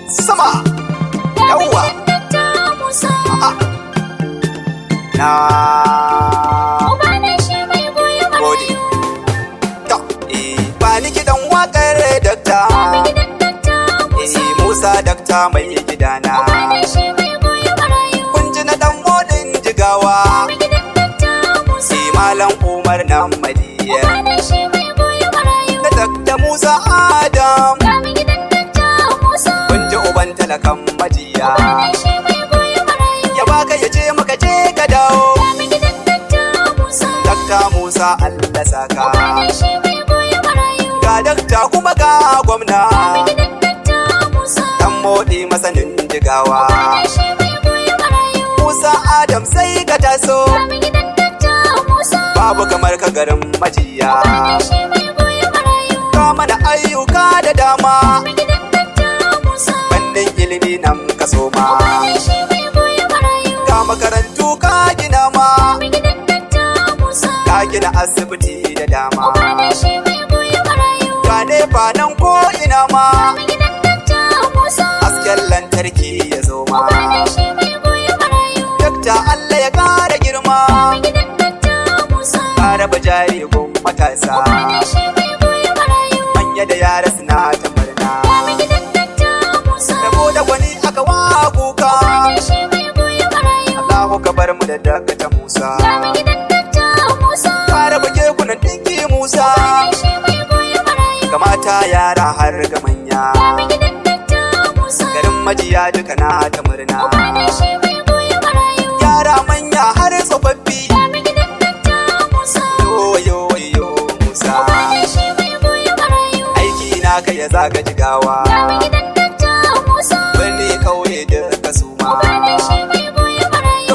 sama yawwa na gode to ba ni gidan wakar dakta Musa dakta mai gidana kun ji na dan modin jigawa malam Umar nan Majia da dakta Musa Adamu kun ji uban talakan Majia ya baka ya ce maka je ka dawo dakta Musa Allah saka ga dakta kuma ga gwamna dan modi masanin jigawa Musa Adam sai ka taso babu kamar ka garin Majia ka mana ayyuka da dama fannin ilimi nan ka soma ga makarantu ka gina ma ka gina asibiti da dama ga nefa nan ko ina ma hasken lantarki ya zo ma dakta Allah ya kara girma ka raba jari gun matasa manya da yara suna ta murna rabo da gwani aka wa kuka Allahu ka bar mu da dakta Musa ka raba kekunan dinki Musa ga mata yara har ga manya garin Majia duka na ta murna yara manya har tsofaffi ka ya zaga jigawa birni kauye duka suma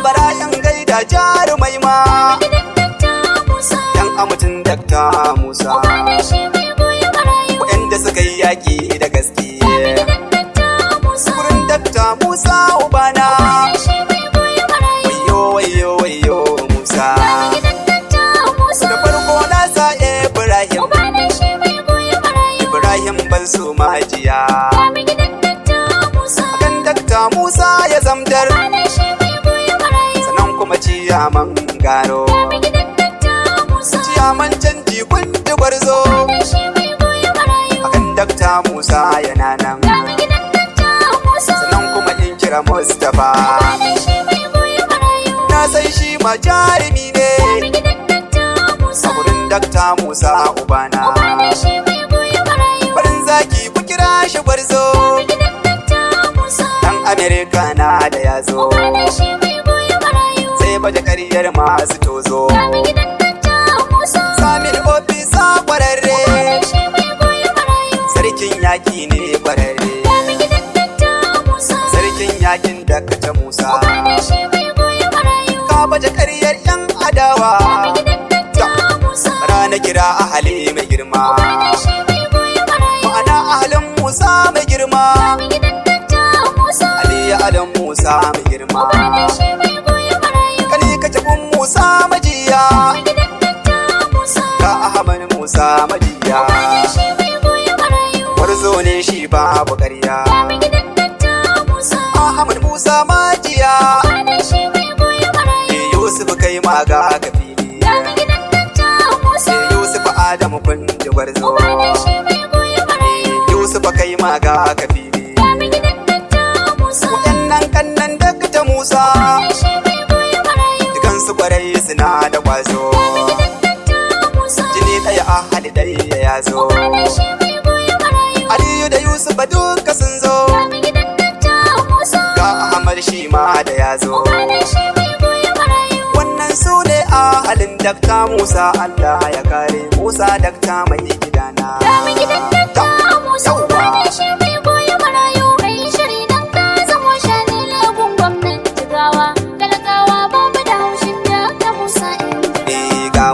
barayin gaida jarumai ma yan amutin dakta Musa waɗanda suka yi yaƙi da gaske wurin dakta Musa ubana wayo wayo wayo Musa da farko na sa Ibrahim Balsu Majia kan dakta Musa ya zamdar sannan kuma ciyaman garo ciyaman canji kundi gwarzo akan dakta Musa yana nan sannan kuma in kira Mustapha na san shi ma jarumi ne a gurin dakta Musa ubana zaki ku kira shi gwarzo dan Amerika na da yazo sai baje kariyar masu tozo samin ofisa kwararre sarkin yaki ne kwararre sarkin yakin dakta Musa ka baje kariyar yan adawa rana kira ahali mai girma ahalin Musa mai girma Ali Adam Musa mai girma kani kace kun Musa Majia ka Ahmad Musa Majia warzo ne shi babu ƙarya Ahmad Musa Majia Yusuf kai ma ga ka fili Yusuf Adamu kun ji warzo Yusuf kai ma ga ka fili waɗannan kannan dakta Musa dukansu kwarai suna da kwazo jini ɗaya a hali ɗaya ya zo Aliyu da Yusuf duka sun zo ga Ahmad shi ma da ya zo wannan su ne a halin dakta Musa Allah ya kare Musa dakta mai gidana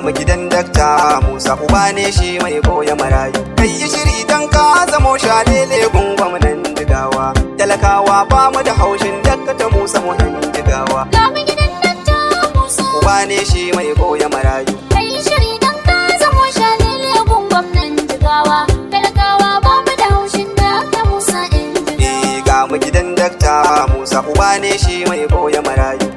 mu gidan dakta Musa uba ne shi mai goya marayu kai yi shiri dan ka zamo shalele gwamnan jigawa talakawa ba mu da haushin dakta Musa mu dan jigawa uba ne shi mai goya marayu kai yi shiri dan ka zamo shalele gwamnan jigawa talakawa ba mu da haushin dakta Musa in jigawa ga mu dakta Musa uba ne shi mai goya marayu.